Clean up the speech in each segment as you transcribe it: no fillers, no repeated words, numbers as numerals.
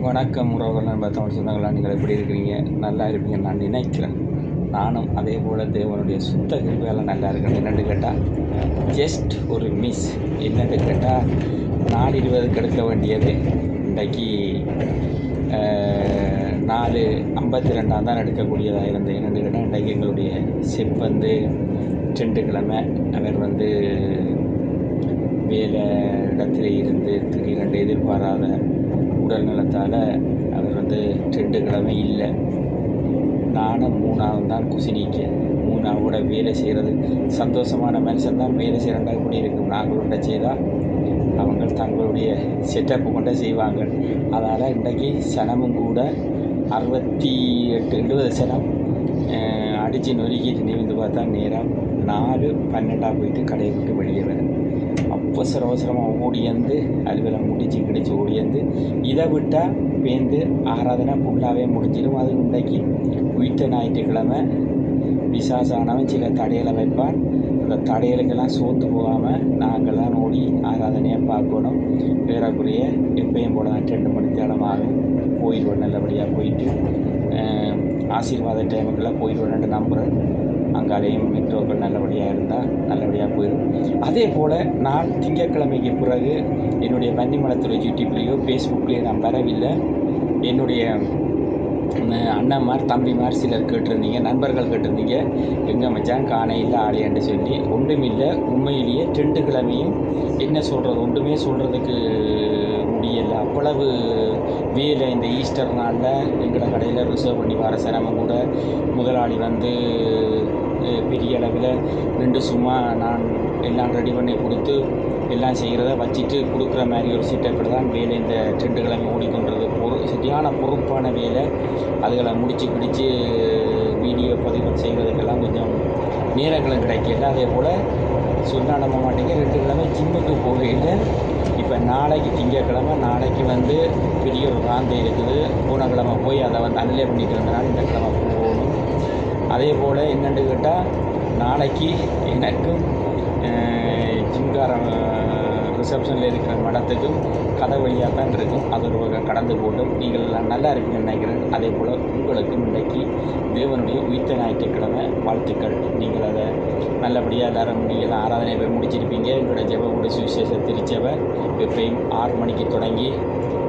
வணக்கம் உறவுகள் நண்பர் தமிழ் சொந்தங்களா, நீங்கள் எப்படி இருக்கிறீங்க? நல்லா இருப்பீங்க நான் நினைக்கிறேன். நானும் அதே போல் தேவனுடைய சுத்த கிருபையால் நல்லா இருக்கேன். என்னென்னு கேட்டால் ஜஸ்ட் ஒரு மிஸ். என்னென்னு கேட்டால் 4:20 எடுக்க வேண்டியது இன்றைக்கு 4:52 தான் எடுக்கக்கூடியதாக இருந்தது. என்னென்னு கேட்டால் இன்றைக்கு எங்களுடைய செப் வந்து 2 கிழமை அவர் வந்து வேலை இடத்துல இருந்து திடீரென்று எதிர்பாராத உடல் நலத்தால் அவர் வந்து 2 கிழமை இல்லை. நானும் 3ஆவது தான் குசினிக்க 3ஆவோட வேலை செய்கிறது. சந்தோஷமான மனுஷன் தான் வேலை செய்கிறண்டா இப்படி இருக்கும். நாங்கள் செய்தால் அவங்க தங்களுடைய செட்டப்பு கொண்டே செய்வாங்க. அதால் இன்றைக்கு சனமும் கூட 68-70 சனம் அடித்து நொறுக்கிட்டு நிமிந்து பார்த்தா நேரம் 4:12 போயிட்டு கடையை விட்டு வெளியே வரும். அவசரமாக ஓடியந்து அலுவலம் முடிச்சு கிடிச்சு ஓடியந்து இதை விட்டால் பேந்து ஆராதனை ஃபுல்லாகவே முடிஞ்சிடும். அது இன்றைக்கு உயிர்த்த ஞாயிற்றுக்கிழமை விசாசானவன் சில தடைகளை வைப்பான். அந்த தடைகளுக்கெல்லாம் சோர்ந்து போகாமல் நாங்கள் தான் ஓடி ஆராதனையை பார்க்கணும். ஏறக்குறைய எப்பயும் போல தான் 2 மணி தேடம் ஆகும். போயிடுவோம், நல்லபடியாக போயிட்டு ஆசீர்வாத டைமுக்கெல்லாம் போயிடுவோன்னு நம்புகிறேன். அங்காலேயும் மெட்ரோக்கள் நல்லபடியாக இருந்தால் நல்லபடியாக போயிடும். அதே போல் நான் திங்கட்கிழமைக்கு பிறகு என்னுடைய வன்னிமலத்துறை யூடியூப்லேயோ ஃபேஸ்புக்லேயோ நான் வரவில்லை. என்னுடைய அண்ணன்மார் தம்பிமார் சிலர் கேட்டிருந்தீங்க, நண்பர்கள் கேட்டிருந்தீங்க, எங்கே மச்சான் காண இல்லை ஆலையான்னு சொல்லி. ஒன்றுமில்லை, உண்மையிலேயே 2 கிழமையும் என்ன சொல்கிறது, ஒன்றுமே சொல்கிறதுக்கு முடியலை. அவ்வளவு வேலை. இந்த ஈஸ்டர் நாளில் எங்களோட கடையில் ரிசர்வ் பண்ணி வர சிரமம் கூட முதலாளி வந்து பெரிய அளவில் நின்று சும்மா நான் எல்லாம் ரெடி பண்ணி கொடுத்து எல்லாம் செய்கிறத வச்சுட்டு கொடுக்குற மாதிரி ஒரு செட்டப்பில் தான் வேலை இந்த 2 கிழமை ஓடிக்கொண்டது. சரியான பொறுப்பான வேலை. அதுகளை முடித்து பிடிச்சி வீடியோ பதிவுகள் செய்கிறதுக்கெல்லாம் கொஞ்சம் நேரங்களும் கிடைக்கல. அதே போல் சொன்னால் நம்ப மாட்டேங்க, 2 கிழமை ஜிம்முக்கு போகையில் இப்போ நாளைக்கு திங்கட்கிழமை, நாளைக்கு வந்து பெரிய ஒரு ராந்தை இருக்குது. போன கிழமை போய் அதை வந்து அனலே பண்ணிட்டு இருந்தனால இந்த கிழமை போகணும். அதே போல் என்னென்னு கேட்டால் நாளைக்கு எனக்கும் ஜிம்காரன் ரிசப்ஷனில் இருக்கிற மடத்துக்கும் கதை வழியாக தான் இருக்கும். அது ஒரு வகை கடந்து போட்டும். நீங்கள் எல்லாம் நல்லா இருக்குன்னு நினைக்கிறேன். அதே போல் உங்களுக்கும் இன்றைக்கு தேவனுடைய உயிர்த்த ஞாயிற்றுக்கிழமை வாழ்த்துக்கள். நீங்கள் அதை நல்லபடியாக எல்லோரும் நீங்கள் ஆராதனை போய் முடிச்சிருப்பீங்க. எங்களோட ஜெப சுவிசேஷ திருச்சபை எப்பயும் 6 மணிக்கு தொடங்கி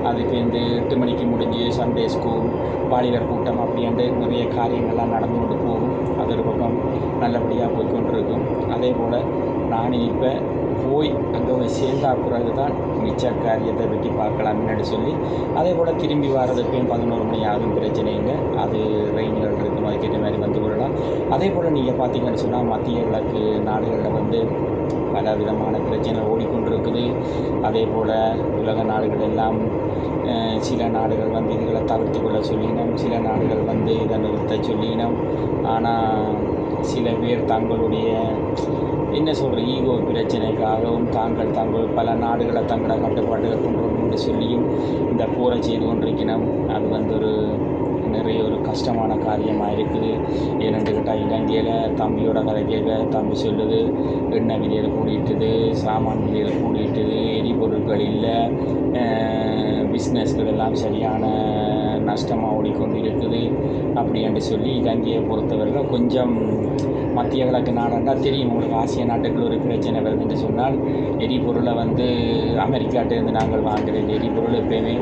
அது பேருந்து 8 மணிக்கு முடிஞ்சு சண்டே ஸ்கூல், வாலிபர் கூட்டம் அப்படின்ட்டு நிறைய காரியங்கள்லாம் நடந்து கொண்டு போகும். அது ஒரு பக்கம் நல்லபடியாக போய்கொண்டிருக்கும். அதே போல் நான் இப்போ போய் அங்கே போய் சேர்ந்தா பிறகு தான் மிச்ச காரியத்தை பற்றி பார்க்கலாம் முன்னாடி சொல்லி, அதே போல் திரும்பி வர்றதுப்பையும் 11 மணி ஆகும். பிரச்சனை இல்லை. அது ரெயின்கள் இருக்கும், அதுக்கேற்ற மாதிரி வந்து விடலாம். அதே போல் நீங்கள் பார்த்தீங்கன்னு சொன்னால் மத்திய கிழக்கு நாடுகளில் வந்து பல விதமான பிரச்சனைகள் ஓடிக்கொண்டிருக்குது. அதே போல் உலக நாடுகள் எல்லாம் சில நாடுகள் வந்து இதுகளை தவிர்த்து கொள்ள சொல்லினோம், சில நாடுகள் வந்து இதை நிறுத்த சொல்லினோம். ஆனால் சில பேர் தங்களுடைய என்ன சொல்கிற ஈகோ பிரச்சனைக்காகவும் தாங்கள் பல நாடுகளை தங்களோட கட்டுப்பாட்டுகள் கொண்டு வரணும்னு சொல்லியும் இந்த போரை செய்து கொண்டிருக்கணும். அது வந்து நிறைய ஒரு கஷ்டமான காரியமாக இருக்குது. ஏன்னு கேட்டால் இலங்கையில் தம்பியோட கதை கேட்க தம்பி சொல்லுது, எண்ணெய் விலையில் கூடிட்டுது, சாமான் விலையில் கூடிட்டுது, எரிபொருட்கள் இல்லை, பிஸ்னஸ்கள் எல்லாம் சரியான நஷ்டமாக ஓடிக்கொண்டு இருக்குது அப்படின்ட்டு சொல்லி இலங்கையை பொறுத்தவரையில் கொஞ்சம் மத்திய கிழக்கு நாடுன்னா தெரியும் உங்களுக்கு. ஆசிய நாட்டுக்குள்ள ஒரு பிரச்சனை வருதுன்னு சொன்னால் எரிபொருளை வந்து அமெரிக்காட்டிலேருந்து நாங்கள் வாங்குகிற எரிபொருள் எப்பயுமே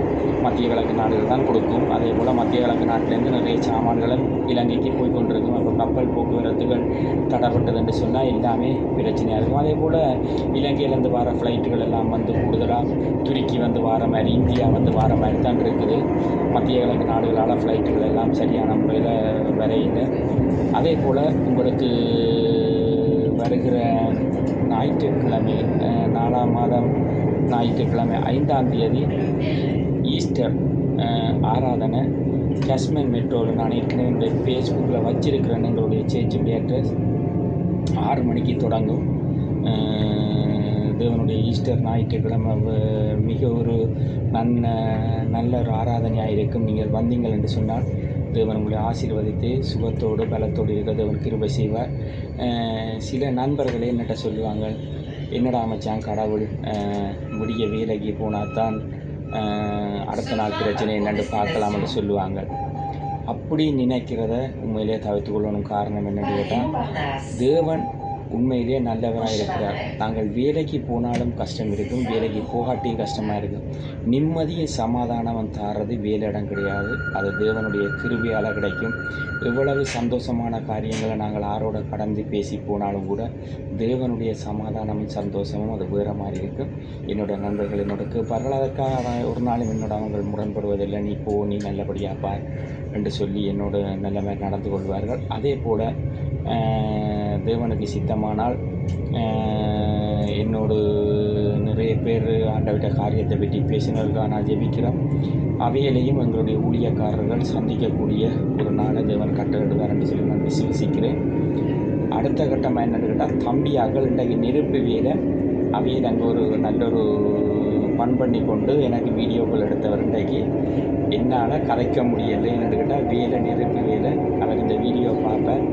மத்திய கிழக்கு நாடுகள் தான் கொடுக்கும். அதே போல் மத்திய கிழக்கு நாட்டிலேருந்து நிறைய சாமான்களும் இலங்கைக்கு போய் கொண்டிருக்கும். அப்போ கப்பல் போக்குவரத்துகள் தடைப்பட்டதுன்னு சொன்னால் எல்லாமே பிரச்சனையாக இருக்கும். அதே போல் இலங்கையிலேருந்து வர ஃப்ளைட்டுகள் எல்லாம் வந்து கூடுதலாக துருக்கி வந்து வர மாதிரி, இந்தியா வந்து வர மாதிரி தான் இருக்குது. மத்திய கிழக்கு நாடுகளால் ஃப்ளைட்டுகள் எல்லாம் சரியான முறையில் வரையில்லை. அதே போல் உங்களுக்கு வருகிற ஞாயிற்றுக்கிழமை 4ஆம் மாதம் ஞாயிற்றுக்கிழமை 5ஆம் தேதி ஈஸ்டர் ஆராதனை காஷ்மீர் மெட்ரோவில் நான் ஏற்கனவே என்னுடைய ஃபேஸ்புக்கில் வச்சிருக்கிறேன். எங்களுடைய சேர்ச்சுடைய அட்ரஸ் 6 மணிக்கு தொடங்கும். தேவனுடைய ஈஸ்டர் ஞாயிற்றுக்கிழமை மிக ஒரு நல்ல ஒரு ஆராதனையாக இருக்கும். நீங்கள் வந்தீங்கள் என்று சொன்னால் தேவன் உங்களை ஆசீர்வதித்து சுகத்தோடு பலத்தோடு இருக்க தேவன் கிருபை செய்வார். சில நண்பர்களே என்னட்ட சொல்லுவாங்க, என்னடா மச்சான் கடவுள் விடிய வேலைக்கு போனால் தான் அடுத்த நாள் பிரச்சனை என்னென்று பார்க்கலாம்னு சொல்லுவாங்க. அப்படி நினைக்கிறத உண்மையிலே தவிர்த்து கொள்ளணும். காரணம் என்னென்னு கேட்டால், தேவன் உண்மையிலே நல்லவராக இருக்கிறார். நாங்கள் வேலைக்கு போனாலும் கஷ்டம் இருக்கும், வேலைக்கு போகாட்டியும் கஷ்டமாக இருக்கும். நிம்மதியும் சமாதானம் தாரது வேலையிடம் கிடையாது, அது தேவனுடைய கிருபையால் கிடைக்கும். எவ்வளவு சந்தோஷமான காரியங்களை நாங்கள் ஆரோட கடந்து பேசி போனாலும் கூட தேவனுடைய சமாதானமும் சந்தோஷமும் அது வேறு மாதிரி இருக்கும். என்னோடய நண்பர்கள் என்னோட கேட்பார்கள், அதற்காக ஒரு நாளும் என்னோட அவங்க முரண்படுவதில்லை. நீ போ, நீ நல்லபடியாக பார் என்று சொல்லி என்னோட நல்ல மாதிரி நடந்து கொள்வார்கள். அதே போல் தேவனுக்கு சித்தமானால் என்னோடு நிறைய பேர் ஆண்டவிட்ட காரியத்தை பற்றி பேசினவர்களுக்காக நான் ஜெபிக்கிறோம். அவையிலையும் எங்களுடைய ஊழியக்காரர்கள் சந்திக்கக்கூடிய ஒரு நாளை தேவன் கட்டளிடுவார் என்று சொல்லி நான் விசுவசிக்கிறேன். அடுத்த கட்டமாக என்னென்னு கேட்டால், தம்பியாக்கள் இன்றைக்கு நெருப்பு வேலை அவையில் அங்கே ஒரு நல்லொரு பண் பண்ணி கொண்டு எனக்கு வீடியோக்கள் எடுத்தவர் இன்றைக்கு என்னால் கதைக்க முடியலை. என்னென்னு கேட்டால், வேலை நெருப்பு வேலை அவர் இந்த வீடியோ பார்ப்பேன்.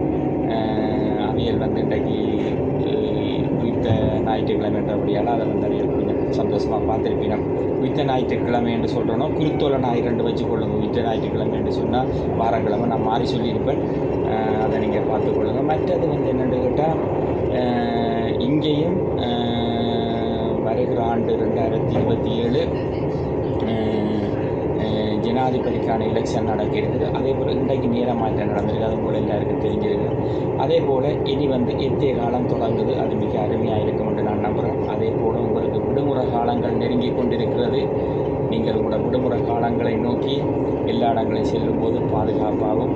அவியல் வந்து இன்றைக்கு உயிர்த்த ஞாயிற்றுக்கிழமை என்றபடியால் அதை வந்து அவியல் கொஞ்சம் சந்தோஷமாக பார்த்துருப்பீங்க. உயிர்த்த ஞாயிற்றுக்கிழமை என்று சொல்கிறோன்னா குறித்தோலை ஞாயிறு வச்சுக்கொள்ளுங்க. உயிர்த்த ஞாயிற்றுக்கிழமை என்று சொன்னால் வாரக்கிழமை நான் மாறி சொல்லியிருப்பேன், அதை நீங்கள் பார்த்துக்கொள்ளுங்க. மற்றது வந்து என்னென்னு கேட்டால், இங்கேயும் வருகிற ஆண்டு 2027 ஜனாதிபதிக்கான எலெக்ஷன் நடக்க இருக்குது. அதே போல் இன்றைக்கு நேரமாற்றம் நடந்திருக்கு, அது போல் எல்லாருக்கும் தெரிஞ்சிருக்கு. அதே போல் இனி வந்து எத்திய காலம் தொடங்குது, அது மிக அருமையாக இருக்கும் என்று நான் நம்புகிறேன். அதே போல் உங்களுக்கு விடுமுறை காலங்கள் நெருங்கி கொண்டிருக்கிறது. நீங்கள் உங்களோட விடுமுறை காலங்களை நோக்கி எல்லா இடங்களையும் செல்லும்போது பாதுகாப்பாகவும்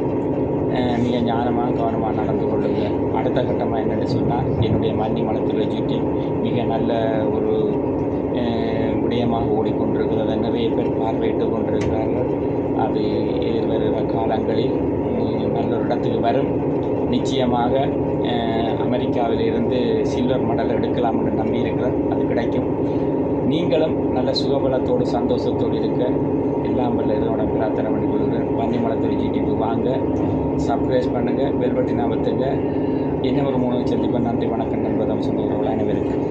மிக ஞானமாக கவனமாக நடந்து கொள்ளுங்கள். அடுத்த கட்டமாக என்னென்னு சொன்னால், என்னுடைய மன்னி மலத்தில் யூடியூப் மிக நல்ல ஒரு விடயமாக ஓடிக்கொண்டிருக்கிறது. அதை நிறைய பேர் பார்வையிட்டு கொண்டிருக்கிறார்கள். அது எதிர்வருகிற காலங்களில் நல்ல ஒரு இடத்துக்கு வரும். நிச்சயமாக அமெரிக்காவிலிருந்து சில்வர் மெடல் எடுக்கலாம் என்று நம்பியிருக்கிறேன், அது கிடைக்கும். நீங்களும் நல்ல சுகபலத்தோடு சந்தோஷத்தோடு இருக்க எல்லாம் வல்ல இதோட பிரார்த்தனை பண்ணி கொள்கிறேன். வன்னிமலத்துறை யூடியூப் வாங்க, சப்ஸ்கிரைப் பண்ணுங்கள், பெல் பட்டன் அமர்த்துங்க. இன்னும் ஒரு 3 சந்திப்பேன். நன்றி, வணக்கம் நண்பர். சொந்தவர்கள் அனைவருக்கும்